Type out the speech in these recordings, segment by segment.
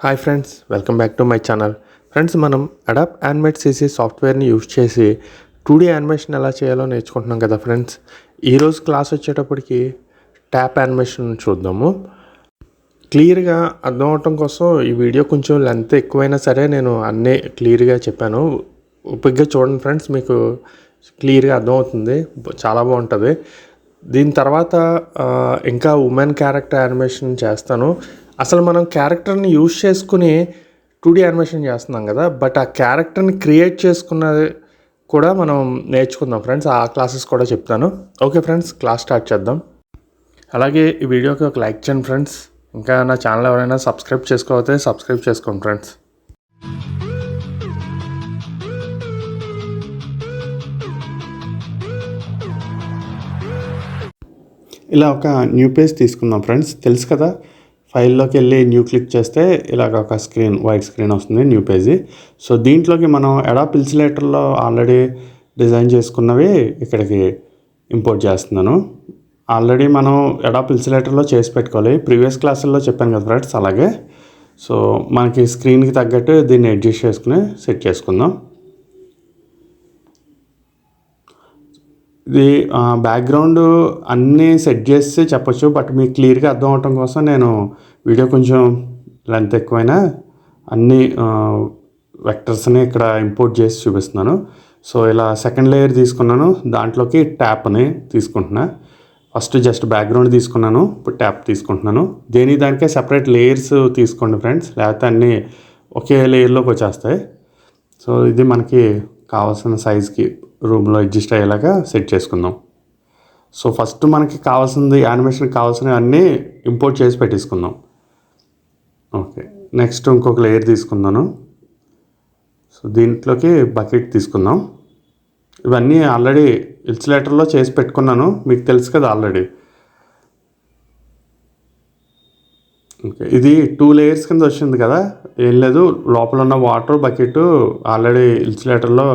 Hi friends, welcome back to my channel. Friends, మనం అడాప్ animate CC సాఫ్ట్వేర్ని use చేసి 2D animation ఎలా చేయాలో నేర్చుకుంటున్నాం కదా ఫ్రెండ్స్. ఈరోజు క్లాస్ వచ్చేటప్పటికి ట్యాప్ యానిమేషన్ చూద్దాము. క్లియర్గా అర్థం అవటం కోసం ఈ వీడియో కొంచెం లెంత్ ఎక్కువైనా సరే నేను అన్నీ క్లియర్గా చెప్పాను. ఓపికగా చూడండి ఫ్రెండ్స్, మీకు క్లియర్గా అర్థమవుతుంది, చాలా బాగుంటుంది. దీని తర్వాత ఇంకా ఉమెన్ క్యారెక్టర్ యానిమేషన్ చేస్తాను. అసలు మనం క్యారెక్టర్ని యూజ్ చేసుకుని 2D యానిమేషన్ చేస్తున్నాం కదా, బట్ ఆ క్యారెక్టర్ని క్రియేట్ చేసుకున్నది కూడా మనం నేర్చుకుందాం ఫ్రెండ్స్. ఆ క్లాసెస్ కూడా చెప్తాను. ఓకే ఫ్రెండ్స్, క్లాస్ స్టార్ట్ చేద్దాం. అలాగే ఈ వీడియోకి ఒక లైక్ చేయండి ఫ్రెండ్స్. ఇంకా నా ఛానల్ ఎవరైనా సబ్స్క్రైబ్ చేసుకోకపోతే సబ్స్క్రైబ్ చేసుకోండి ఫ్రెండ్స్. ఇలా ఒక న్యూ పేజ్ తీసుకుందాం ఫ్రెండ్స్. తెలుసు కదా, ఫైల్లోకి వెళ్ళి న్యూ క్లిక్ చేస్తే ఇలాగ ఒక స్క్రీన్, వైట్ స్క్రీన్ వస్తుంది, న్యూ పేజీ. సో దీంట్లోకి మనం అడాప్ ఇల్స్ట్రేటర్లో ఆల్రెడీ డిజైన్ చేసుకున్నవి ఇక్కడికి ఇంపోర్ట్ చేస్తున్నాను. ఆల్రెడీ మనం అడాప్ ఇల్స్ట్రేటర్లో చేసి పెట్టుకోవాలి, ప్రీవియస్ క్లాసుల్లో చెప్పాను కదా ఫ్రెండ్స్. అలాగే సో మనకి స్క్రీన్కి తగ్గట్టు దీన్ని అడ్జస్ట్ చేసుకుని సెట్ చేసుకుందాం. ఇది బ్యాక్గ్రౌండ్ అన్నీ సెట్ చేసి చెప్పొచ్చు, బట్ మీకు క్లియర్గా అర్థం అవటం కోసం నేను వీడియో కొంచెం లెంత్ ఎక్కువైనా అన్ని వెక్టర్స్ని ఇక్కడ ఇంపోర్ట్ చేసి చూపిస్తున్నాను. సో ఇలా సెకండ్ లేయర్ తీసుకున్నాను, దాంట్లోకి ట్యాప్ని తీసుకుంటున్నా. ఫస్ట్ జస్ట్ బ్యాక్గ్రౌండ్ తీసుకున్నాను, ఇప్పుడు ట్యాప్ తీసుకుంటున్నాను. దానికే సెపరేట్ లేయర్స్ తీసుకోండి ఫ్రెండ్స్, లేకపోతే అన్నీ ఒకే లేయర్లోకి వచ్చేస్తాయి. సో ఇది మనకి కావాల్సిన సైజ్కి రూమ్లో అడ్జస్ట్ అయ్యేలాగా సెట్ చేసుకుందాం. సో ఫస్ట్ మనకి కావాల్సింది, యానిమేషన్కి కావాల్సినవి అన్నీ ఇంపోర్ట్ చేసి పెట్టేసుకుందాం. ఓకే, నెక్స్ట్ ఇంకొక లేయర్ తీసుకుందాను. సో దీంట్లోకి బకెట్ తీసుకుందాం. ఇవన్నీ ఆల్రెడీ ఇల్స్ట్రేటర్లో చేసి పెట్టుకున్నాను, మీకు తెలుసు కదా ఆల్రెడీ. ఓకే, ఇది 2 లేయర్స్ కింద వచ్చింది కదా, ఏం లేదు, లోపల ఉన్న వాటర్ బకెట్ ఆల్రెడీ ఇల్స్ట్రేటర్లో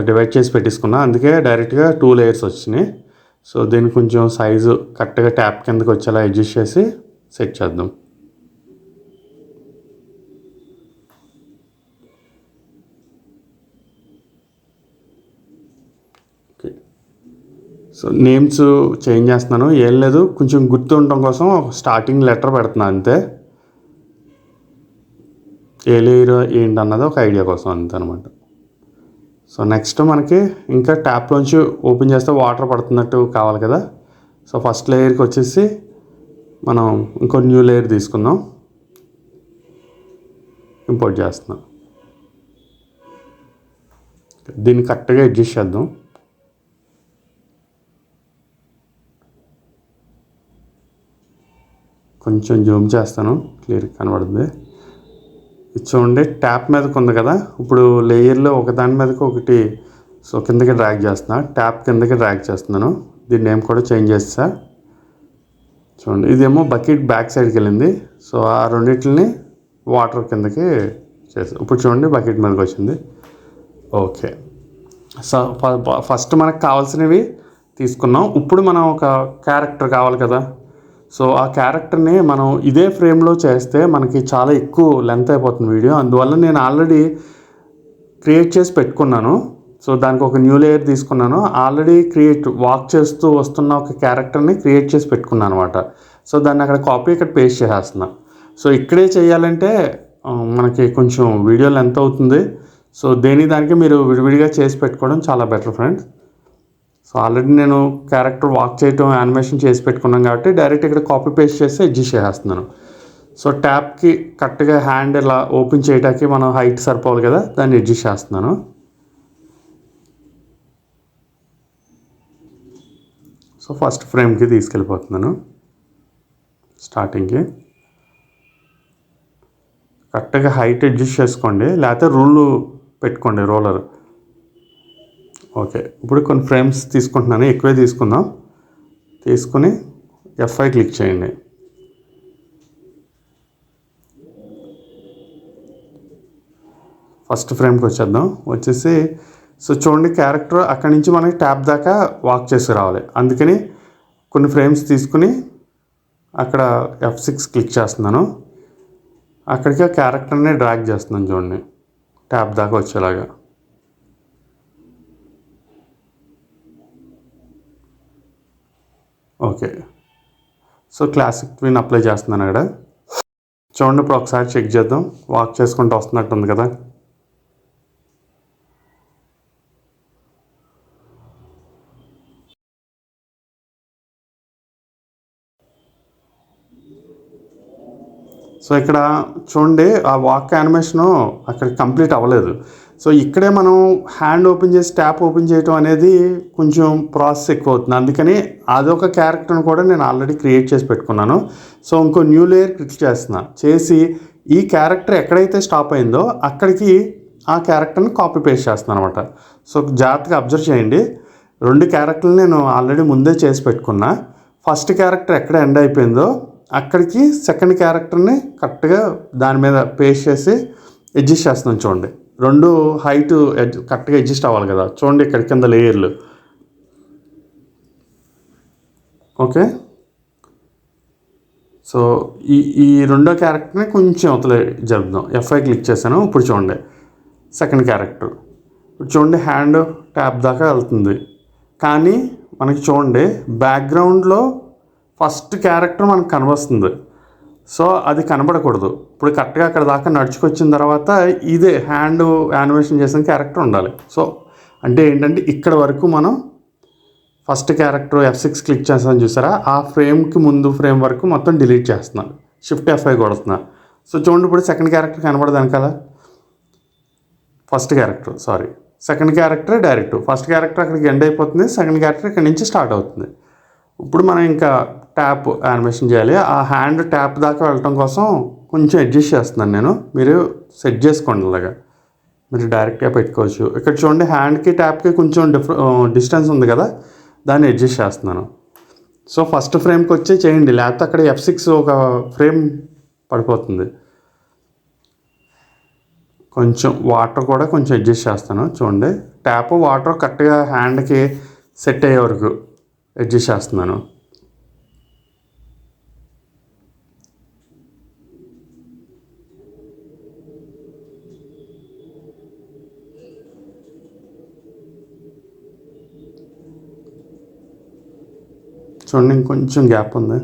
డివైడ్ చేసి పెట్టేసుకున్నా, అందుకే డైరెక్ట్గా 2 లేయర్స్ వచ్చినాయి. సో దీన్ని కొంచెం సైజు కరెక్ట్గా ట్యాప్ కిందకి వచ్చేలా అడ్జస్ట్ చేసి సెట్ చేద్దాం. ఓకే, సో నేమ్స్ చేంజ్ చేస్తున్నాను, ఏం లేదు, కొంచెం గుర్తు ఉండటం కోసం స్టార్టింగ్ లెటర్ పెడుతున్నాను అంతే. ఏ లేయర్ ఏంటన్నది ఒక ఐడియా కోసం అంతే అనమాట. సో నెక్స్ట్ మనకి ఇంకా ట్యాప్లోంచి ఓపెన్ చేస్తే వాటర్ పడుతున్నట్టు కావాలి కదా. సో ఫస్ట్ లేయర్కి వచ్చేసి మనం ఇంకో న్యూ లేయర్ తీసుకుందాం, ఇంపోర్ట్ చేస్తున్నాం. దీన్ని కరెక్ట్గా అడ్జస్ట్ చేద్దాం. కొంచెం జూమ్ చేస్తాను, క్లియర్ కనబడుతుంది. ఇది చూడండి, ట్యాప్ మీదకి ఉంది కదా, ఇప్పుడు లేయర్లో ఒకదాని మీదకి ఒకటి, సో కిందకి డ్రాగ్ చేస్తున్నా, ట్యాప్ కిందకి డ్రాగ్ చేస్తున్నాను. దీన్ని నేమ్ కూడా చేంజ్ చేస్తా. చూడండి, ఇదేమో బకెట్ బ్యాక్ సైడ్కి వెళ్ళింది, సో ఆ రెండింటిని వాటర్ కిందకి చేస్తాను. ఇప్పుడు చూడండి, బకెట్ మీదకి వచ్చింది. ఓకే, సో ఫస్ట్ మనకు కావాల్సినవి తీసుకున్నాం. ఇప్పుడు మనం ఒక క్యారెక్టర్ కావాలి కదా. సో ఆ క్యారెక్టర్ని మనం ఇదే ఫ్రేమ్లో చేస్తే మనకి చాలా ఎక్కువ లెంత్ అయిపోతుంది వీడియో, అందువల్ల నేను ఆల్రెడీ క్రియేట్ చేసి పెట్టుకున్నాను. సో దానికి ఒక న్యూ లేయర్ తీసుకున్నాను, ఆల్రెడీ వాక్ చేస్తూ వస్తున్న ఒక క్యారెక్టర్ని క్రియేట్ చేసి పెట్టుకున్నాను అనమాట. సో దాన్ని అక్కడ కాపీ ఇక్కడ పేస్ట్ చేసేస్తున్నా. సో ఇక్కడే చేయాలంటే మనకి కొంచెం వీడియో లెంత్ అవుతుంది. సో దానికి మీరు విడివిడిగా చేసి పెట్టుకోవడం చాలా బెటర్ ఫ్రెండ్స్. సో ఆల్రెడీ నేను క్యారెక్టర్ వాక్ చేయటం, యానిమేషన్ చేసి పెట్టుకున్నాను కాబట్టి డైరెక్ట్ ఇక్కడ కాపీ పేస్ట్ చేసి అడ్జస్ట్ చేసేస్తున్నాను. సో ట్యాప్కి కరెక్ట్గా హ్యాండ్ ఇలా ఓపెన్ చేయడానికి మనం హైట్ సరిపోవాలి కదా, దాన్ని అడ్జస్ట్ చేస్తున్నాను. సో ఫస్ట్ ఫ్రేమ్కి తీసుకెళ్ళిపోతున్నాను, స్టార్టింగ్కి. కరెక్ట్గా హైట్ అడ్జస్ట్ చేసుకోండి, లేకపోతే రూల్ పెట్టుకోండి, రోలర్. ఓకే, ఇప్పుడు కొన్ని ఫ్రేమ్స్ తీసుకుంటున్నాను, ఎక్కువే తీసుకుందాం. తీసుకుని F5 క్లిక్ చేయండి. ఫస్ట్ ఫ్రేమ్కి వచ్చేద్దాం. వచ్చేసి సో చూడండి, క్యారెక్టర్ అక్కడి నుంచి మనకి ట్యాప్ దాకా వాక్ చేసి రావాలి, అందుకని కొన్ని ఫ్రేమ్స్ తీసుకుని అక్కడ F6 క్లిక్ చేస్తున్నాను. అక్కడికి ఆ క్యారెక్టర్ని డ్రాగ్ చేస్తున్నాను చూడండి, ట్యాప్ దాకా వచ్చేలాగా. Okay, so classic twin apply చేస్తున్నాను అక్కడ. చూడండి, ఇప్పుడు ఒకసారి చెక్ చేద్దాం. వాక్ చేసుకుంటూ వస్తున్నట్టు ఉంది కదా. సో ఇక్కడ చూడండి, ఆ వాక్ యానిమేషను అక్కడ కంప్లీట్ అవ్వలేదు. సో ఇక్కడే మనం హ్యాండ్ ఓపెన్ చేసి ట్యాప్ ఓపెన్ చేయటం అనేది కొంచెం ప్రాసెస్ ఎక్కువ అవుతుంది. అందుకని అదొక క్యారెక్టర్ని కూడా నేను ఆల్రెడీ క్రియేట్ చేసి పెట్టుకున్నాను. సో ఇంకో న్యూ లేయర్ క్లిక్ చేసి ఈ క్యారెక్టర్ ఎక్కడైతే స్టాప్ అయిందో అక్కడికి ఆ క్యారెక్టర్ని కాపీ పేస్ట్ చేస్తున్నాను అనమాట. సో జాగ్రత్తగా అబ్జర్వ్ చేయండి, 2 క్యారెక్టర్లు నేను ఆల్రెడీ ముందే చేసి పెట్టుకున్నా. ఫస్ట్ క్యారెక్టర్ ఎక్కడ ఎండ్ అయిపోయిందో అక్కడికి సెకండ్ క్యారెక్టర్ని కరెక్ట్గా దాని మీద పేస్ట్ చేసి అడ్జస్ట్ చేస్తున్నాను. చూడండి, 2 హైట్ కరెక్ట్గా అడ్జస్ట్ అవ్వాలి కదా. చూడండి, ఇక్కడ కింద లేయర్లు. ఓకే, సో ఈ రెండో క్యారెక్టర్ని కొంచెం అవతల జరుపుదాం. F5 క్లిక్ చేశాను. ఇప్పుడు చూడండి, సెకండ్ క్యారెక్టర్. ఇప్పుడు చూడండి, హ్యాండ్ ట్యాప్ దాకా వెళ్తుంది. కానీ మనకి చూడండి, బ్యాక్గ్రౌండ్లో ఫస్ట్ క్యారెక్టర్ మనకు కనబడుతుంది. సో అది కనబడకూడదు. ఇప్పుడు కరెక్ట్గా అక్కడ దాకా నడుచుకొచ్చిన తర్వాత ఇదే హ్యాండ్ యానిమేషన్ చేసిన క్యారెక్టర్ ఉండాలి. సో అంటే ఏంటంటే ఇక్కడ వరకు మనం ఫస్ట్ క్యారెక్టర్ F6 క్లిక్ చేస్తాను చూసారా, ఆ ఫ్రేమ్కి ముందు ఫ్రేమ్ వరకు మొత్తం డిలీట్ చేస్తున్నాను. Shift F5 కొడుతున్నా. సో చూడండి, ఇప్పుడు సెకండ్ క్యారెక్టర్ కనబడదాను కదా. Second character direct first character అక్కడికి ఎండ్ అయిపోతుంది, సెకండ్ క్యారెక్టర్ ఇక్కడ నుంచి స్టార్ట్ అవుతుంది. ఇప్పుడు మనం ఇంకా ట్యాప్ యానిమేషన్ చేయాలి. ఆ హ్యాండ్ ట్యాప్ దాకా వెళ్ళటం కోసం కొంచెం అడ్జస్ట్ చేస్తున్నాను నేను. మీరు సెట్ చేసుకోండి, అలాగా మీరు డైరెక్ట్గా పెట్టుకోవచ్చు. ఇక్కడ చూడండి, హ్యాండ్కి ట్యాప్కి కొంచెం డిస్టెన్స్ ఉంది కదా, దాన్ని అడ్జస్ట్ చేస్తున్నాను. సో ఫస్ట్ ఫ్రేమ్కి వచ్చి చేయండి, లేకపోతే అక్కడ F6 ఒక ఫ్రేమ్ పడిపోతుంది. కొంచెం వాటర్ కూడా కొంచెం అడ్జస్ట్ చేస్తాను. చూడండి, ట్యాప్ వాటర్ కరెక్ట్గా హ్యాండ్కి సెట్ అయ్యే వరకు అడ్జస్ట్ చేస్తున్నాను. చూడండి, ఇంకొంచెం గ్యాప్ ఉంది.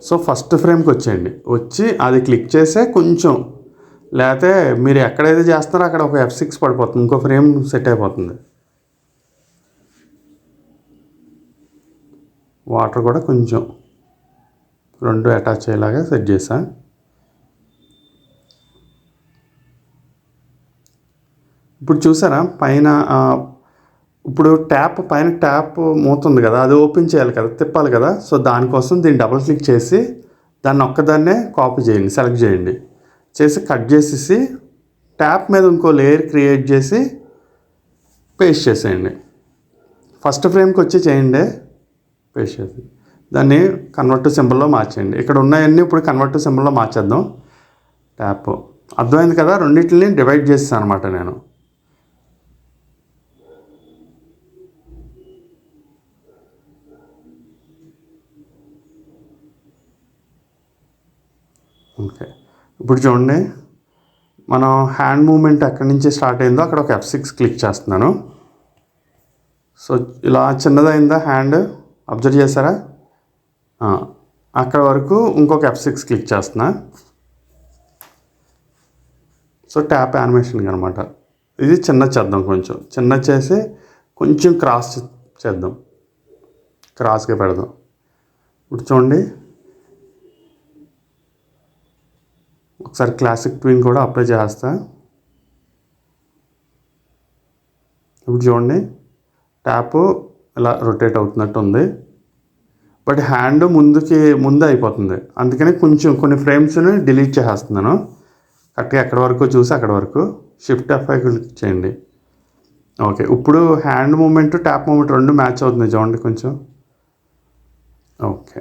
సో ఫస్ట్ ఫ్రేమ్కి వచ్చేయండి, వచ్చి అది క్లిక్ చేసే కొంచెం, లేకపోతే మీరు ఎక్కడైతే చేస్తారో అక్కడ ఒక F6 పడిపోతుంది, ఇంకో ఫ్రేమ్ సెట్ అయిపోతుంది. వాటర్ కూడా కొంచెం 2 అటాచ్ అయ్యేలాగా సెట్ చేసా. ఇప్పుడు చూసారా పైన, ఇప్పుడు పైన ట్యాప్ మూతుంది కదా, అది ఓపెన్ చేయాలి కదా, తిప్పాలి కదా. సో దానికోసం దీన్ని డబుల్ క్లిక్ చేసి దాన్ని ఒక్కదాన్నే కాపీ చేయండి, సెలెక్ట్ చేయండి, చేసి కట్ చేసేసి ట్యాప్ మీద ఇంకో లేయర్ క్రియేట్ చేసి పేస్ట్ చేసేయండి. ఫస్ట్ ఫ్రేమ్కి వచ్చి చేయండి, పేస్ట్ చేసి దాన్ని కన్వర్ట్ టు సింబల్లో మార్చేయండి. ఇక్కడ ఉన్నాయన్నీ ఇప్పుడు కన్వర్ట్ టు సింబల్లో మార్చేద్దాం. ట్యాప్ అర్థమైంది కదా, రెండింటిని డివైడ్ చేస్తాను అనమాట నేను. ఓకే, ఇప్పుడు చూడండి, మనం హ్యాండ్ మూమెంట్ ఎక్కడి నుంచి స్టార్ట్ అయిందో అక్కడ ఒక F6 క్లిక్ చేస్తున్నాను. సో ఇలా చిన్నదైందా హ్యాండ్, అబ్జర్వ్ చేశారా? అక్కడ వరకు ఇంకొక F6 క్లిక్ చేస్తున్నా. సో ట్యాప్ యానిమేషన్ అనమాట. ఇది చిన్న చేద్దాం, కొంచెం చిన్న చేసి కొంచెం క్రాస్ చేద్దాం, క్రాస్గా పెడదాం. ఇప్పుడు చూడండి, ఒకసారి క్లాసిక్ ట్విన్ కూడా అప్లై చేస్తా. ఇప్పుడు చూడండి, ట్యాప్ ఇలా రొటేట్ అవుతున్నట్టు ఉంది, బట్ హ్యాండ్ ముందు అయిపోతుంది. అందుకని కొంచెం కొన్ని ఫ్రేమ్స్ని డిలీట్ చేసేస్తున్నాను. కరెక్ట్గా ఎక్కడి వరకు చూసి అక్కడ వరకు Shift F5 క్లిక్ చేయండి. ఓకే, ఇప్పుడు hand movement tap movement 2 match అవుతుంది చూడండి కొంచెం. ఓకే,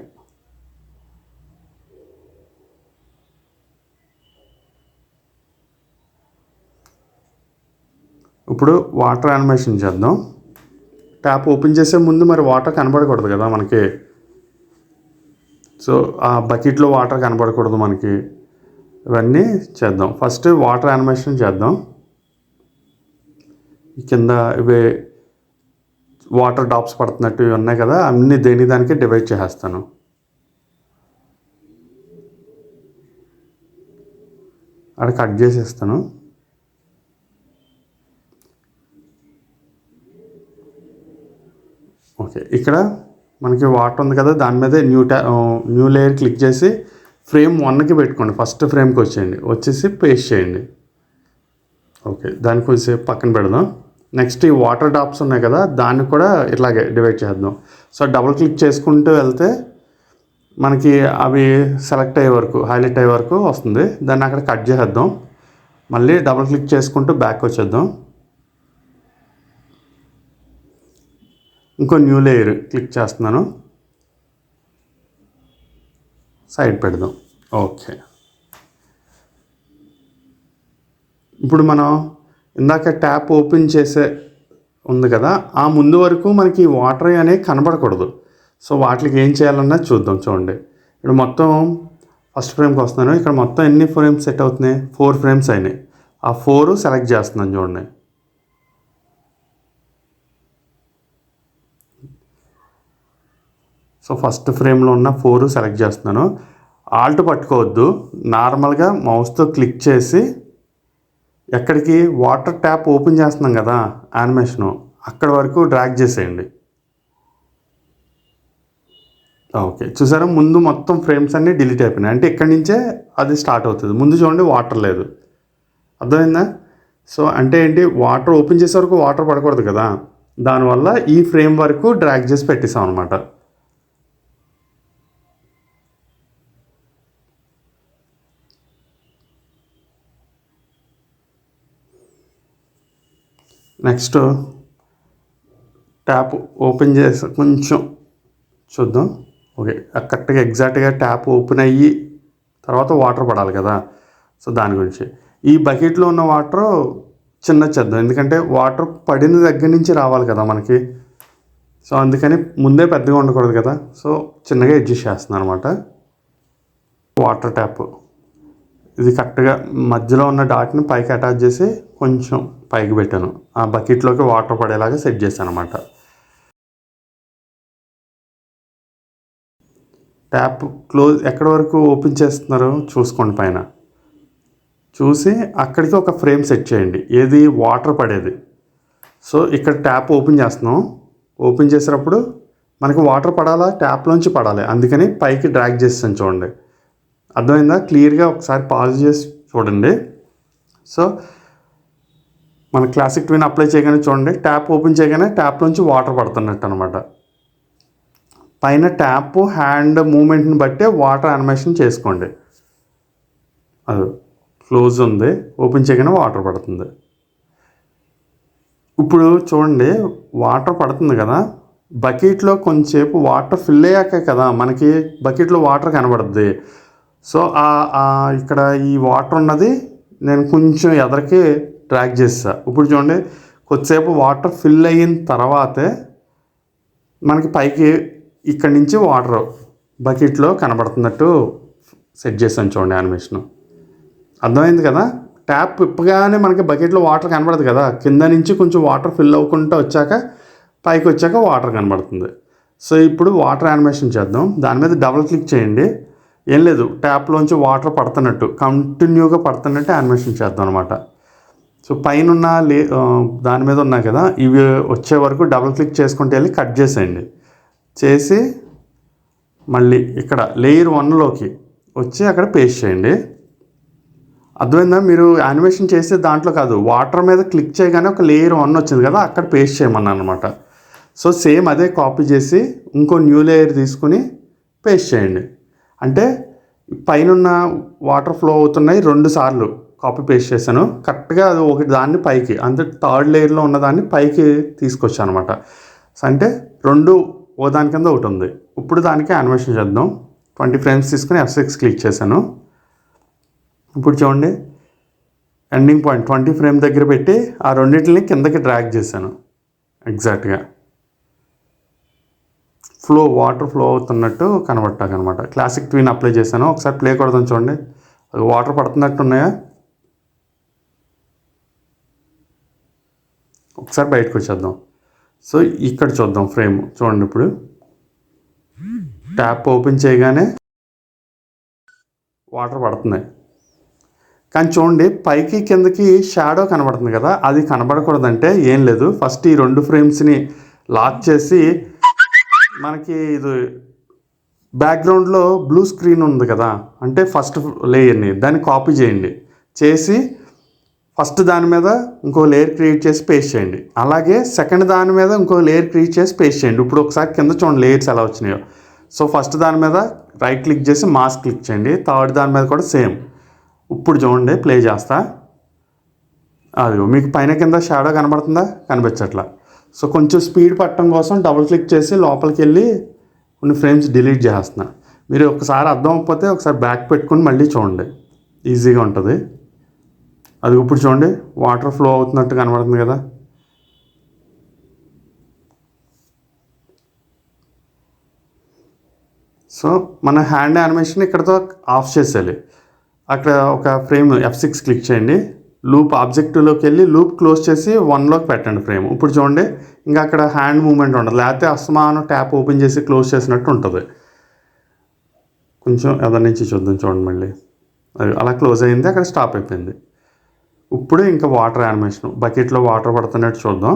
ఇప్పుడు వాటర్ యానిమేషన్ చేద్దాం. ట్యాప్ ఓపెన్ చేసే ముందు మరి వాటర్ కనబడకూడదు కదా మనకి. సో ఆ బకెట్లో వాటర్ కనబడకూడదు మనకి. ఇవన్నీ చేద్దాం. ఫస్ట్ వాటర్ యానిమేషన్ చేద్దాం. కింద ఇవే వాటర్ డ్రాప్స్ పడుతున్నట్టు ఇవి ఉన్నాయి కదా, అన్నీ దానికి డివైడ్ చేసేస్తాను. అక్కడ కట్ చేసేస్తాను. ఓకే, ఇక్కడ మనకి వాటర్ ఉంది కదా, దాని మీద న్యూ లేయర్ క్లిక్ చేసి ఫ్రేమ్ 1కి పెట్టుకోండి. ఫస్ట్ ఫ్రేమ్కి వచ్చేసి పేస్ట్ చేయండి. ఓకే, దాన్ని కొద్దిసేపు పక్కన పెడదాం. నెక్స్ట్ ఈ వాటర్ డ్రాప్స్ ఉన్నాయి కదా, దాన్ని కూడా ఇట్లాగే డివైడ్ చేద్దాం. సో డబుల్ క్లిక్ చేసుకుంటూ వెళ్తే మనకి అవి సెలెక్ట్ అయ్యే వరకు, హైలైట్ అయ్యే వరకు వస్తుంది. దాన్ని అక్కడ కట్ చేసేద్దాం. మళ్ళీ డబుల్ క్లిక్ చేసుకుంటూ బ్యాక్ వచ్చేద్దాం. ఇంకో న్యూ లేయర్ క్లిక్ చేస్తున్నాను, సైడ్ పెడదాం. ఓకే, ఇప్పుడు మనం ఇందాక ట్యాప్ ఓపెన్ చేసే ఉంది కదా, ఆ ముందు వరకు మనకి వాటర్ అనేవి కనబడకూడదు. సో వాటికి ఏం చేయాలన్నా చూద్దాం. చూడండి, ఇప్పుడు మొత్తం ఫస్ట్ ఫ్రేమ్కి వస్తున్నాను. ఇక్కడ మొత్తం ఎన్ని ఫ్రేమ్స్ సెట్ అవుతున్నాయి? 4 ఫ్రేమ్స్ అయినాయి. ఆ 4 సెలెక్ట్ చేస్తున్నాను. చూడండి, సో ఫస్ట్ ఫ్రేమ్లో ఉన్న 4 సెలెక్ట్ చేస్తున్నాను. ఆల్ట్ పట్టుకోవద్దు, నార్మల్గా మౌస్తో క్లిక్ చేసి ఎక్కడికి వాటర్ ట్యాప్ ఓపెన్ చేస్తున్నాం కదా యానిమేషను, అక్కడ వరకు డ్రాగ్ చేసేయండి. ఓకే, చూసారా, ముందు మొత్తం ఫ్రేమ్స్ అన్నీ డిలీట్ అయిపోయినాయి. అంటే ఇక్కడి నుంచే అది స్టార్ట్ అవుతుంది. ముందు చూడండి, వాటర్ లేదు. అర్థమైందా? సో అంటే ఏంటి, వాటర్ ఓపెన్ చేసే వరకు వాటర్ పడకూడదు కదా, దానివల్ల ఈ ఫ్రేమ్ వరకు డ్రాగ్ చేసి పెట్టేసాం అనమాట. నెక్స్ట్ ట్యాప్ ఓపెన్ చేసి కొంచెం చూద్దాం. ఓకే, కరెక్ట్గా ఎగ్జాక్ట్గా ట్యాప్ ఓపెన్ అయ్యి తర్వాత వాటర్ పడాలి కదా, సో దాని గురించి. ఈ బకెట్లో ఉన్న వాటర్ చిన్న చేద్దాం, ఎందుకంటే వాటర్ పడిన దగ్గర నుంచి రావాలి కదా మనకి. సో అందుకని ముందే పెద్దగా ఉండకూడదు కదా, సో చిన్నగా అడ్జస్ట్ చేస్తున్నాను అనమాట. వాటర్ ట్యాప్ ఇది కరెక్ట్గా మధ్యలో ఉన్న డాట్ని పైకి అటాచ్ చేసి కొంచెం పైకి పెట్టాను. ఆ బకెట్లోకి వాటర్ పడేలాగా సెట్ చేశాను అనమాట. ట్యాప్ క్లోజ్ ఎక్కడి వరకు ఓపెన్ చేస్తున్నారో చూసుకోండి. పైన చూసి అక్కడికి ఒక ఫ్రేమ్ సెట్ చేయండి, ఏది వాటర్ పడేది. సో ఇక్కడ ట్యాప్ ఓపెన్ చేస్తున్నాం. ఓపెన్ చేసేటప్పుడు మనకి వాటర్ పడాలా, ట్యాప్లోంచి పడాలి, అందుకని పైకి డ్రాగ్ చేస్తాను. చూడండి, అర్థమైందా? క్లియర్గా ఒకసారి పాజ్ చేసి చూడండి. సో మన క్లాసిక్ ట్విన్ అప్లై చేయగానే చూడండి, ట్యాప్ ఓపెన్ చేయగానే ట్యాప్లోంచి వాటర్ పడుతున్నట్టు అనమాట. పైన ట్యాప్ హ్యాండ్ మూమెంట్ని బట్టే వాటర్ యానిమేషన్ చేసుకోండి. అది క్లోజ్ ఉంది, ఓపెన్ చేయగానే వాటర్ పడుతుంది. ఇప్పుడు చూడండి, వాటర్ పడుతుంది కదా, బకెట్లో కొంచెంసేపు వాటర్ ఫిల్ అయ్యాకే కదా మనకి బకెట్లో వాటర్ కనబడుద్ది. సో ఇక్కడ ఈ వాటర్ ఉన్నది నేను కొంచెం ఎదరికి డ్రాగ్ చేస్తా. ఇప్పుడు చూడండి, కొద్దిసేపు వాటర్ ఫిల్ అయిన తర్వాతే మనకి పైకి ఇక్కడి నుంచి వాటర్ బకెట్లో కనబడుతున్నట్టు సెట్ చేసాను. చూడండి యానిమేషను, అర్థమైంది కదా. ట్యాప్ ఇప్పగానే మనకి బకెట్లో వాటర్ కనబడదు కదా, కింద నుంచి కొంచెం వాటర్ ఫిల్ అవ్వకుండా వచ్చాక పైకి వచ్చాక వాటర్ కనబడుతుంది. సో ఇప్పుడు వాటర్ యానిమేషన్ చేద్దాం. దాని మీద డబుల్ క్లిక్ చేయండి. ఏం లేదు, ట్యాప్లోంచి వాటర్ పడుతున్నట్టు కంటిన్యూగా పడుతున్నట్టు యానిమేషన్ చేద్దాం అనమాట. సో పైన ఉన్న దాని మీద ఉన్నాయి కదా, ఇవి వచ్చే వరకు డబుల్ క్లిక్ చేసుకుంటే వెళ్ళి కట్ చేసేయండి. చేసి మళ్ళీ ఇక్కడ లేయర్ 1లోకి వచ్చి అక్కడ పేస్ట్ చేయండి. అర్థమైందా? మీరు యానిమేషన్ చేసే దాంట్లో కాదు, వాటర్ మీద క్లిక్ చేయగానే ఒక లేయర్ 1 వచ్చింది కదా, అక్కడ పేస్ట్ చేయమన్నాను అనమాట. సో సేమ్ అదే కాపీ చేసి ఇంకో న్యూ లేయర్ తీసుకుని పేస్ట్ చేయండి. అంటే పైన వాటర్ ఫ్లో అవుతున్నాయి 2 సార్లు కాపీ పేస్ట్ చేశాను. కరెక్ట్గా అది ఒకటి దాన్ని పైకి, అంటే థర్డ్ లేయర్లో ఉన్నదాన్ని పైకి తీసుకొచ్చాను అనమాట. అంటే 2 ఓ దాని కింద ఒకటి ఉంది. ఇప్పుడు దానికి యానిమేషన్ చేద్దాం. 20 ఫ్రేమ్స్ తీసుకుని F6 క్లిక్ చేశాను. ఇప్పుడు చూడండి, ఎండింగ్ పాయింట్ 20 ఫ్రేమ్ దగ్గర పెట్టి ఆ రెండింటిని కిందకి డ్రాగ్ చేశాను. ఎగ్జాక్ట్గా వాటర్ ఫ్లో అవుతున్నట్టు కనబట్టాకనమాట. క్లాసిక్ ట్విన్ అప్లై చేశాను. ఒకసారి ప్లే కొడదాం చూడండి. అది వాటర్ పడుతున్నట్టు ఉన్నాయా? ఒకసారి బయటకు వచ్చేద్దాం. సో ఇక్కడ చూద్దాం ఫ్రేమ్ చూడండి. ఇప్పుడు ట్యాప్ ఓపెన్ చేయగానే వాటర్ పడుతున్నాయి. కానీ చూడండి పైకి కిందకి షాడో కనబడుతుంది కదా, అది కనబడకూడదంటే ఏం లేదు, ఫస్ట్ ఈ 2 ఫ్రేమ్స్ని లాక్ చేసి మనకి ఇది బ్యాక్గ్రౌండ్లో బ్లూ స్క్రీన్ ఉంది కదా, అంటే ఫస్ట్ లేయర్ని దాన్ని కాపీ చేయండి. చేసి ఫస్ట్ దాని మీద ఇంకో లేయర్ క్రియేట్ చేసి పేస్ట్ చేయండి. అలాగే సెకండ్ దాని మీద ఇంకో లేయర్ క్రియేట్ చేసి పేస్ట్ చేయండి. ఇప్పుడు ఒకసారి కింద చూడండి లేయర్స్ ఎలా వచ్చినాయో. సో ఫస్ట్ దాని మీద రైట్ క్లిక్ చేసి మాస్క్ క్లిక్ చేయండి. థర్డ్ దాని మీద కూడా సేమ్. ఇప్పుడు చూడండి ప్లే చేస్తా. అది మీకు పైన కింద షాడో కనబడుతుందా? కనిపించట్లా. సో కొంచెం స్పీడ్ పట్టడం కోసం డబుల్ క్లిక్ చేసి లోపలికి వెళ్ళి కొన్ని ఫ్రేమ్స్ డిలీట్ చేస్తున్నా. మీరు ఒకసారి అర్థం అవ్వకపోతే ఒకసారి బ్యాక్ పెట్టుకొని మళ్ళీ చూడండి, ఈజీగా ఉంటుంది. అది ఇప్పుడు చూడండి వాటర్ ఫ్లో అవుతున్నట్టు కనబడుతుంది కదా. సో మన హ్యాండ్ యానిమేషన్ ఇక్కడతో ఆఫ్ చేసేయాలి. అక్కడ ఒక ఫ్రేమ్ F6 క్లిక్ చేయండి. లూప్ ఆబ్జెక్టివ్లోకి వెళ్ళి లూప్ క్లోజ్ చేసి 1లోకి పెట్టండి ఫ్రేమ్. ఇప్పుడు చూడండి ఇంకా అక్కడ హ్యాండ్ మూమెంట్ ఉండదు, లేకపోతే అస్తమానం ట్యాప్ ఓపెన్ చేసి క్లోజ్ చేసినట్టు ఉంటుంది. కొంచెం ఎదరి నుంచి చూద్దాం చూడండి. మళ్ళీ అది అలా క్లోజ్ అయింది, అక్కడ స్టాప్ అయిపోయింది. ఇప్పుడు ఇంకా వాటర్ యానిమేషన్, బకెట్లో వాటర్ పడుతున్నట్టు చూద్దాం.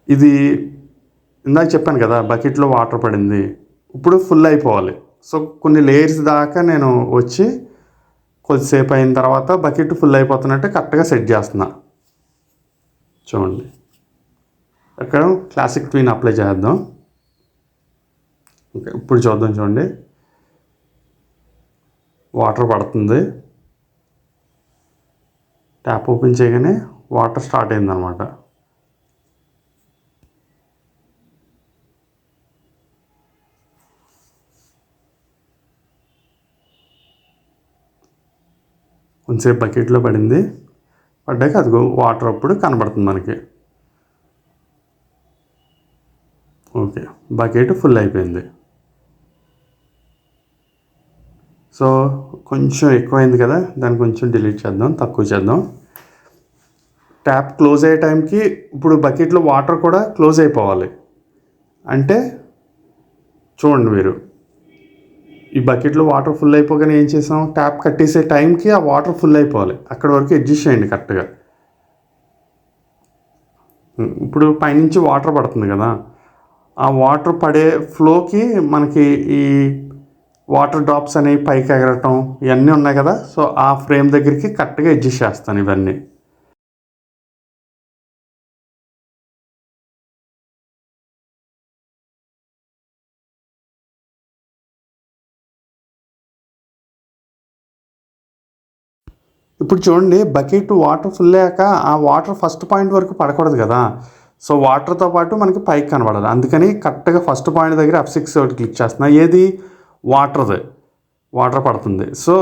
ఇది ఇందాక చెప్పాను కదా బకెట్లో వాటర్ పడింది, ఇప్పుడు ఫుల్ అయిపోవాలి. సో కొన్ని లేయర్స్ దాకా నేను వచ్చి కొద్దిసేపు అయిన తర్వాత బకెట్ ఫుల్ అయిపోతున్నట్టు కరెక్ట్గా సెట్ చేస్తున్నా. చూడండి అక్కడ క్లాసిక్ ట్విన్ అప్లై చేద్దాం. ఓకే ఇప్పుడు చూద్దాం. చూడండి వాటర్ పడుతుంది, ట్యాప్ ఓపెన్ చేయగానే వాటర్ స్టార్ట్ అయిందనమాట. కొంచెంసేపు బకెట్లో పడింది, పడ్డాక అదిగో వాటర్ అప్పుడు కనబడుతుంది మనకి. ఓకే బకెట్ ఫుల్ అయిపోయింది. సో కొంచెం ఎక్కువైంది కదా, దాన్ని కొంచెం డిలీట్ చేద్దాం, తక్కువ చేద్దాం. ట్యాప్ క్లోజ్ అయ్యే టైంకి ఇప్పుడు బకెట్లో వాటర్ కూడా క్లోజ్ అయిపోవాలి. అంటే చూడండి మీరు ఈ బకెట్లో వాటర్ ఫుల్ అయిపోగానే ఏం చేసాం, ట్యాప్ కట్టేసే టైంకి ఆ వాటర్ ఫుల్ అయిపోవాలి. అక్కడ వరకు అడ్జస్ట్ చేయండి కరెక్ట్గా. ఇప్పుడు పైనుంచి వాటర్ పడుతుంది కదా, ఆ వాటర్ పడే ఫ్లోకి మనకి ఈ వాటర్ డ్రాప్స్ అనేవి పైకి ఎగరటం ఇవన్నీ ఉన్నాయి కదా. సో ఆ ఫ్రేమ్ దగ్గరికి కరెక్ట్గా అడ్జస్ట్ చేస్తాను ఇవన్నీ. ఇప్పుడు చూడండి బకెట్ వాటర్ ఫుల్ అయ్యాక ఆ వాటర్ ఫస్ట్ పాయింట్ వరకు పడకూడదు కదా. సో వాటర్తో పాటు మనకి పైకి కనబడాలి. అందుకని కరెక్ట్గా ఫస్ట్ పాయింట్ దగ్గర F6 ఒకటి క్లిక్ చేస్తున్నా. ఏది వాటర్ పడుతుంది. సో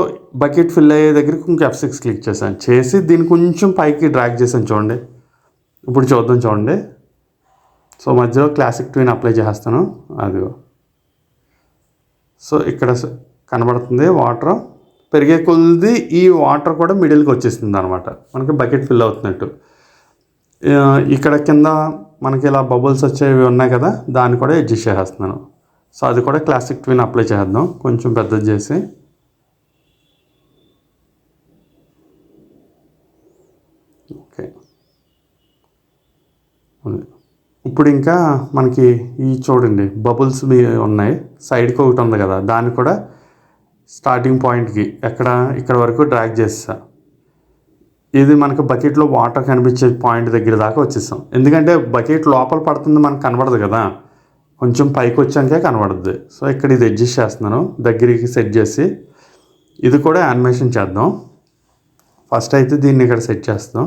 బకెట్ ఫిల్ అయ్యే దగ్గరికి ఇంక F6 క్లిక్ చేశాను. చేసి దీన్ని కొంచెం పైకి డ్రాగ్ చేశాను చూడండి. ఇప్పుడు చూద్దాం చూడండి. సో మధ్యలో క్లాసిక్ ట్విన్ అప్లై చేస్తాను. అదిగో సో ఇక్కడ కనబడుతుంది వాటర్ పెరిగే కొద్ది ఈ వాటర్ కూడా మిడిల్కి వచ్చేస్తుంది అనమాట, మనకి బకెట్ ఫిల్ అవుతున్నట్టు. ఇక్కడ కింద మనకి ఇలా బబుల్స్ వచ్చేవి ఉన్నాయి కదా, దాన్ని కూడా అడ్జస్ట్ చేసేస్తున్నాను. సో అది కూడా క్లాసిక్ ట్విన్ అప్లై చేద్దాం, కొంచెం పెద్దది చేసి. ఓకే ఇప్పుడు ఇంకా మనకి ఈ చూడండి బబుల్స్ ఉన్నాయి, సైడ్కి ఒకటి ఉంది కదా, దాన్ని కూడా స్టార్టింగ్ పాయింట్కి ఇక్కడ వరకు డ్రాగ్ చేస్తా. ఇది మనకు బకెట్లో వాటర్ కనిపించే పాయింట్ దగ్గర దాకా వచ్చేసాం. ఎందుకంటే బకెట్ లోపల పడుతుంది మనకు కనబడదు కదా, కొంచెం పైకి వచ్చాకే కనబడుద్ది. సో ఇక్కడ ఇది అడ్జస్ట్ చేస్తున్నాను, దగ్గరికి సెట్ చేసి. ఇది కూడా యానిమేషన్ చేద్దాం. ఫస్ట్ అయితే దీన్ని ఇక్కడ సెట్ చేస్తాం.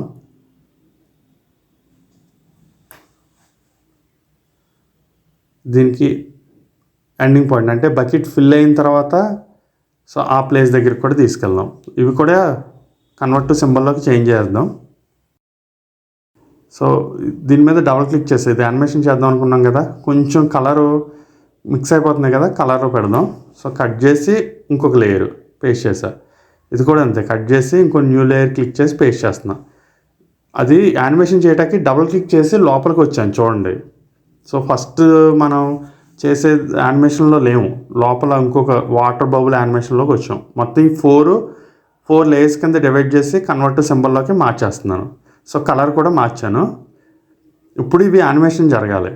దీనికి ఎండింగ్ పాయింట్ అంటే బకెట్ ఫిల్ అయిన తర్వాత సో ఆ ప్లేస్ దగ్గరికి కూడా తీసుకెళ్దాం. ఇవి కూడా కన్వర్ట్ టు సింబల్లోకి చేంజ్ చేద్దాం. సో దీని మీద డబుల్ క్లిక్ చేసేది యానిమేషన్ చేద్దాం అనుకున్నాం కదా, కొంచెం కలరు మిక్స్ అయిపోతుంది కదా, కలర్ పెడదాం. సో కట్ చేసి ఇంకొక లేయర్ పేస్ట్ చేసా. ఇది కూడా అంతే, కట్ చేసి ఇంకో న్యూ లేయర్ క్లిక్ చేసి పేస్ట్ చేస్తున్నా. అది యానిమేషన్ చేయడానికి డబుల్ క్లిక్ చేసి లోపలికి వచ్చాను చూడండి. సో ఫస్ట్ మనం చేసే యానిమేషన్లో లేము, లోపల ఇంకొక వాటర్ బబుల్ యానిమేషన్లోకి వచ్చాం. మొత్తం ఈ ఫోర్ లేయర్స్ కింద డివైడ్ చేసి కన్వర్ట్ సింబల్లోకి మార్చేస్తున్నాను. సో కలర్ కూడా మార్చాను. ఇప్పుడు ఇవి యానిమేషన్ జరగాలి.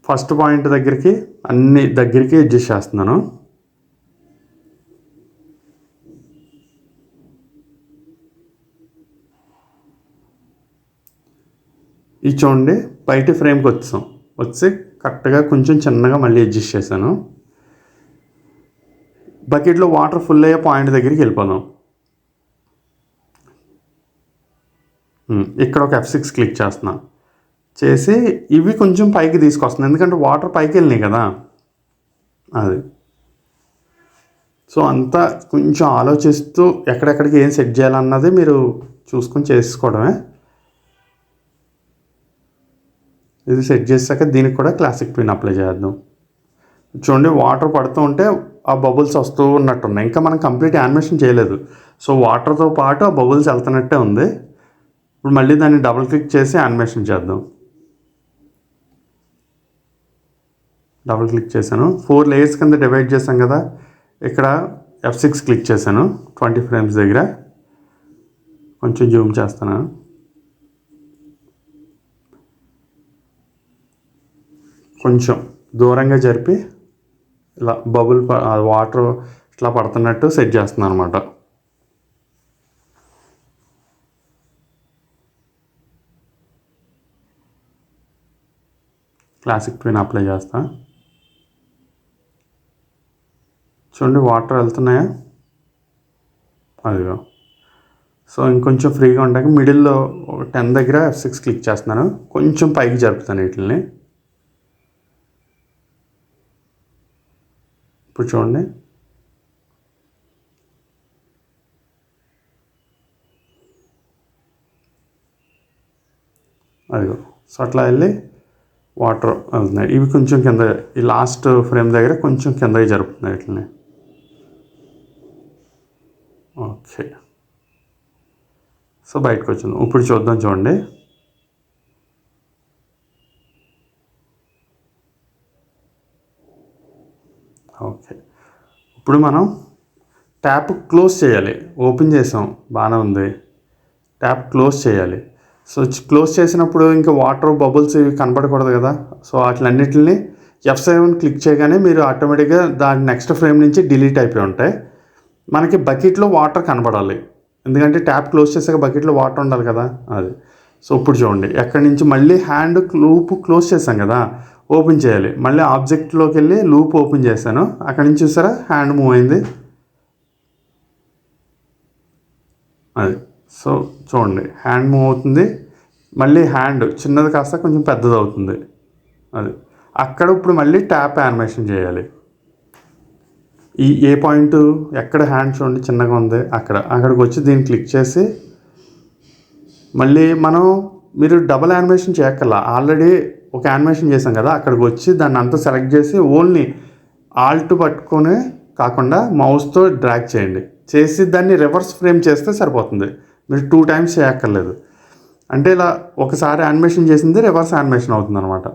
ఫస్ట్ పాయింట్ దగ్గరికి అన్ని దగ్గరికి అడ్జస్ట్ చేస్తున్నాను. ఇది చూడండి, బయట ఫ్రేమ్కి వచ్చి కరెక్ట్గా కొంచెం చిన్నగా మళ్ళీ అడ్జస్ట్ చేశాను. బకెట్లో వాటర్ ఫుల్ అయ్యే పాయింట్ దగ్గరికి వెళ్ళిపోదాం. ఇక్కడ ఒక F6 క్లిక్ చేస్తున్నా. చేసి ఇవి కొంచెం పైకి తీసుకొస్తున్నాను, ఎందుకంటే వాటర్ పైకి వెళ్ళినాయి కదా అది. సో అంతా కొంచెం ఆలోచిస్తూ ఎక్కడెక్కడికి ఏం సెట్ చేయాలన్నది మీరు చూసుకొని చేసుకోవడమే. ఇది సెట్ చేశాక దీనికి కూడా క్లాసిక్ పిన్ అప్లై చేద్దాం. చూడండి, వాటర్ పడుతూ ఉంటే ఆ బబుల్స్ వస్తూ ఉన్నట్టున్నాయి. ఇంకా మనం కంప్లీట్ యానిమేషన్ చేయలేదు. సో వాటర్తో పాటు ఆ బబుల్స్ వెళ్తున్నట్టే ఉంది. ఇప్పుడు మళ్ళీ దాన్ని డబుల్ క్లిక్ చేసి యానిమేషన్ చేద్దాం. డబుల్ క్లిక్ చేశాను. 4 లేయర్స్ కింద డివైడ్ చేశాం కదా, ఇక్కడ F6 క్లిక్ చేశాను 20 ఫ్రేమ్స్ దగ్గర. కొంచెం జూమ్ చేస్తాను. కొంచెం దూరంగా జరిపి ఇలా బబుల్ వాటర్ ఇట్లా పడుతున్నట్టు సెట్ చేస్తున్నాను అనమాట. క్లాసిక్ పిన్ అప్లై చేస్తా. చూడండి, వాటర్ వెళ్తున్నాయా, అదిగో. సో ఇంకొంచెం ఫ్రీగా ఉండక మిడిల్లో 10 దగ్గర F6 క్లిక్ చేస్తున్నాను. కొంచెం పైకి జరుపుతాను వీటిని. ఇప్పుడు చూడండి, అదిగో. సో అట్లా వెళ్ళి వాటర్ వెళ్తున్నాయి. ఇవి కొంచెం కింద, ఈ లాస్ట్ ఫ్రేమ్ దగ్గర కొంచెం కిందకి జరుపుతున్నాయి వీటిని. ఓకే, సో బయటకు వచ్చింది. ఇప్పుడు చూద్దాం, చూడండి. ఓకే, ఇప్పుడు మనం ట్యాప్ క్లోజ్ చేయాలి. ఓపెన్ చేసాం, బాగానే ఉంది. ట్యాప్ క్లోజ్ చేయాలి. సో క్లోజ్ చేసినప్పుడు ఇంకా వాటర్ బబుల్స్ ఇవి కనపడకూడదు కదా. సో వాటిలన్నిటిని F7 క్లిక్ చేయగానే మీరు ఆటోమేటిక్గా దాని నెక్స్ట్ ఫ్రేమ్ నుంచి డిలీట్ అయిపోయి ఉంటాయి. మనకి బకెట్లో వాటర్ కనపడాలి, ఎందుకంటే ట్యాప్ క్లోజ్ చేసాక బకెట్లో వాటర్ ఉండాలి కదా అది. సో ఇప్పుడు చూడండి, ఎక్కడి నుంచి మళ్ళీ హ్యాండ్ లూప్ క్లోజ్ చేసాం కదా, ఓపెన్ చేయాలి. మళ్ళీ ఆబ్జెక్ట్లోకి వెళ్ళి లూప్ ఓపెన్ చేశాను. అక్కడి నుంచి చూసారా హ్యాండ్ మూవ్ అయింది అది. సో చూడండి, హ్యాండ్ మూవ్ అవుతుంది. మళ్ళీ హ్యాండ్ చిన్నది కాస్త కొంచెం పెద్దది అవుతుంది అది. అక్కడ ఇప్పుడు మళ్ళీ ట్యాప్ యానిమేషన్ చేయాలి. ఏ పాయింట్ ఎక్కడ హ్యాండ్ చూడండి చిన్నగా ఉంది, అక్కడికి వచ్చి దీన్ని క్లిక్ చేసి మళ్ళీ మీరు డబల్ యానిమేషన్ చేయక్కర్లా, ఆల్రెడీ ఒక యానిమేషన్ చేసాం కదా, అక్కడికి వచ్చి దాన్ని అంతా సెలెక్ట్ చేసి ఓన్లీ ఆల్ట్ పట్టుకొని కాకుండా మౌస్తో డ్రాగ్ చేయండి. చేసి దాన్ని రివర్స్ ఫ్రేమ్ చేస్తే సరిపోతుంది. మీరు 2 టైమ్స్ చేయక్కర్లేదు. అంటే ఇలా ఒకసారి యానిమేషన్ చేసింది రివర్స్ యానిమేషన్ అవుతుంది అనమాట.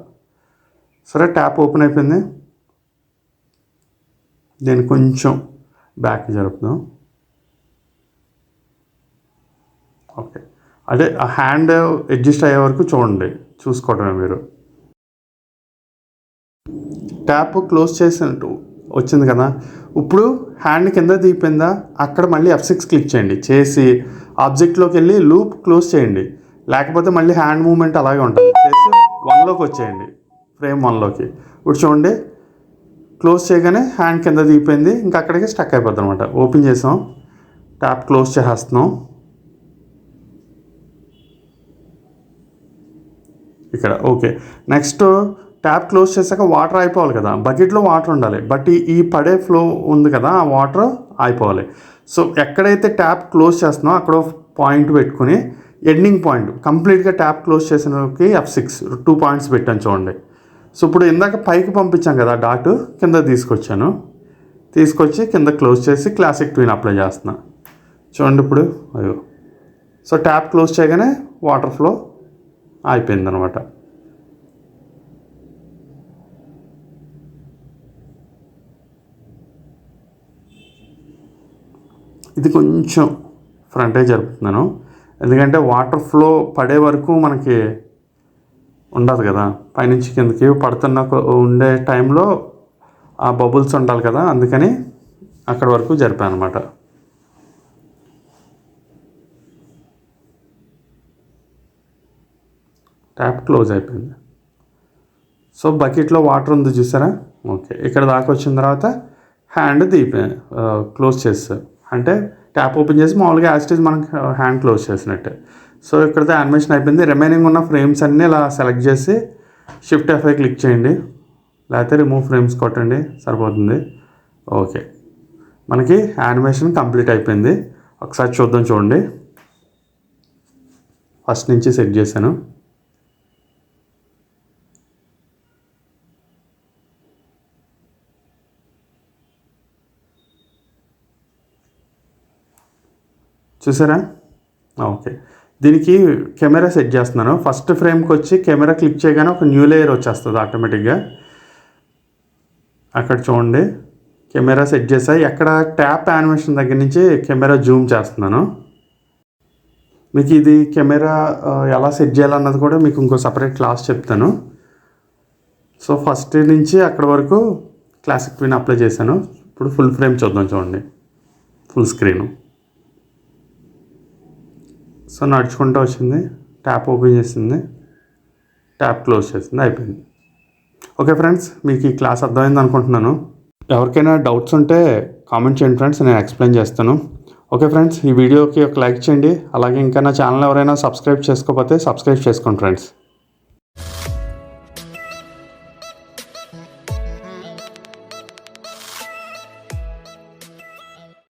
సరే, ట్యాప్ ఓపెన్ అయిపోయింది. దీన్ని కొంచెం బ్యాక్ జరుపుదాం. ఓకే, అదే ఆ హ్యాండ్ అడ్జస్ట్ అయ్యే వరకు చూసుకోవడమే మీరు. ట్యాప్ క్లోజ్ చేసినట్టు వచ్చింది కదా. ఇప్పుడు హ్యాండ్ కింద దిగిపోయిందా, అక్కడ మళ్ళీ F6 క్లిక్ చేయండి. చేసి ఆబ్జెక్ట్లోకి వెళ్ళి లూప్ క్లోజ్ చేయండి. లేకపోతే మళ్ళీ హ్యాండ్ మూవ్మెంట్ అలాగే ఉంటుంది. చేసి 1లోకి వచ్చేయండి, ఫ్రేమ్ 1లోకి. ఇప్పుడు చూడండి, క్లోజ్ చేయగానే హ్యాండ్ కింద దిగిపోయింది. ఇంకా అక్కడికి స్టక్ అయిపోద్ది అనమాట. ఓపెన్ చేసాం, ట్యాప్ క్లోజ్ చేసేస్తున్నాం. ఇక్కడ ఓకే. నెక్స్ట్ ట్యాప్ క్లోజ్ చేశాక వాటర్ అయిపోవాలి కదా, బకెట్లో వాటర్ ఉండాలి. బట్ ఈ పడే ఫ్లో ఉంది కదా, ఆ వాటర్ అయిపోవాలి. సో ఎక్కడైతే ట్యాప్ క్లోజ్ చేస్తున్నామో అక్కడ పాయింట్ పెట్టుకుని ఎండింగ్ పాయింట్ కంప్లీట్గా ట్యాప్ క్లోజ్ చేసినకి F6 2 పాయింట్స్ పెట్టాను చూడండి. సో ఇప్పుడు ఇందాక పైకి పంపించాం కదా డాట్, కింద తీసుకొచ్చి కింద క్లోజ్ చేసి క్లాసిక్ ట్విన్ అప్లై చేస్తున్నా చూడండి. ఇప్పుడు అయ్యో, సో ట్యాప్ క్లోజ్ చేయగానే వాటర్ ఫ్లో అయిపోయింది అనమాట. ఇది కొంచెం ఫ్రంటే జరుపుతున్నాను, ఎందుకంటే వాటర్ ఫ్లో పడే వరకు మనకి ఉండదు కదా, పైనుంచి కిందకి పడుతున్న ఉండే టైంలో ఆ బబుల్స్ ఉండాలి కదా, అందుకని అక్కడ వరకు జరిపాను అనమాట. ట్యాప్ క్లోజ్ అయిపోయింది. సో బకెట్లో వాటర్ ఉంది చూసారా, ఓకే. ఇక్కడ దాకా వచ్చిన తర్వాత హ్యాండ్ క్లోజ్ చేస్తారు, అంటే ట్యాప్ ఓపెన్ చేసి మామూలుగా యాస్టేజ్ మనకి హ్యాండ్ క్లోజ్ చేసినట్టే. సో ఇక్కడతో యానిమేషన్ అయిపోయింది. రిమైనింగ్ ఉన్న ఫ్రేమ్స్ అన్నీ ఇలా సెలెక్ట్ చేసి Shift F5 క్లిక్ చేయండి, లేకపోతే రిమూవ్ ఫ్రేమ్స్ కొట్టండి, సరిపోతుంది. ఓకే, మనకి యానిమేషన్ కంప్లీట్ అయిపోయింది. ఒకసారి చూడండి. ఫస్ట్ నుంచి సెట్ చేశాను. చూసారా, ఓకే. దీనికి కెమెరా సెట్ చేస్తున్నాను. ఫస్ట్ ఫ్రేమ్కి వచ్చి కెమెరా క్లిక్ చేయగానే ఒక న్యూ లేయర్ వచ్చేస్తుంది ఆటోమేటిక్గా. అక్కడ చూడండి, కెమెరా సెట్ చేసాయి. ఎక్కడ ట్యాప్ యానిమేషన్ దగ్గర నుంచి కెమెరా జూమ్ చేస్తున్నాను. మీకు ఇది కెమెరా ఎలా సెట్ చేయాలన్నది కూడా మీకు ఇంకో సపరేట్ క్లాస్ చెప్తాను. సో ఫస్ట్ నుంచి అక్కడ వరకు క్లాసిక్ ట్విన్ అప్లై చేశాను. ఇప్పుడు ఫుల్ ఫ్రేమ్ చూడండి, ఫుల్ స్క్రీను. సో నడుచుకుంటూ వచ్చింది, ట్యాప్ ఓపెన్ చేసింది, ట్యాప్ క్లోజ్ చేసింది, అయిపోయింది. ఓకే ఫ్రెండ్స్, మీకు ఈ క్లాస్ అర్థమైంది అనుకుంటున్నాను. ఎవరికైనా డౌట్స్ ఉంటే కామెంట్ చేయండి ఫ్రెండ్స్, నేను ఎక్స్ప్లెయిన్ చేస్తాను. ఓకే ఫ్రెండ్స్, ఈ వీడియోకి ఒక లైక్ చేయండి. అలాగే ఇంకా నా ఛానల్ ఎవరైనా సబ్స్క్రైబ్ చేసుకోకపోతే సబ్స్క్రైబ్ చేసుకోండి ఫ్రెండ్స్.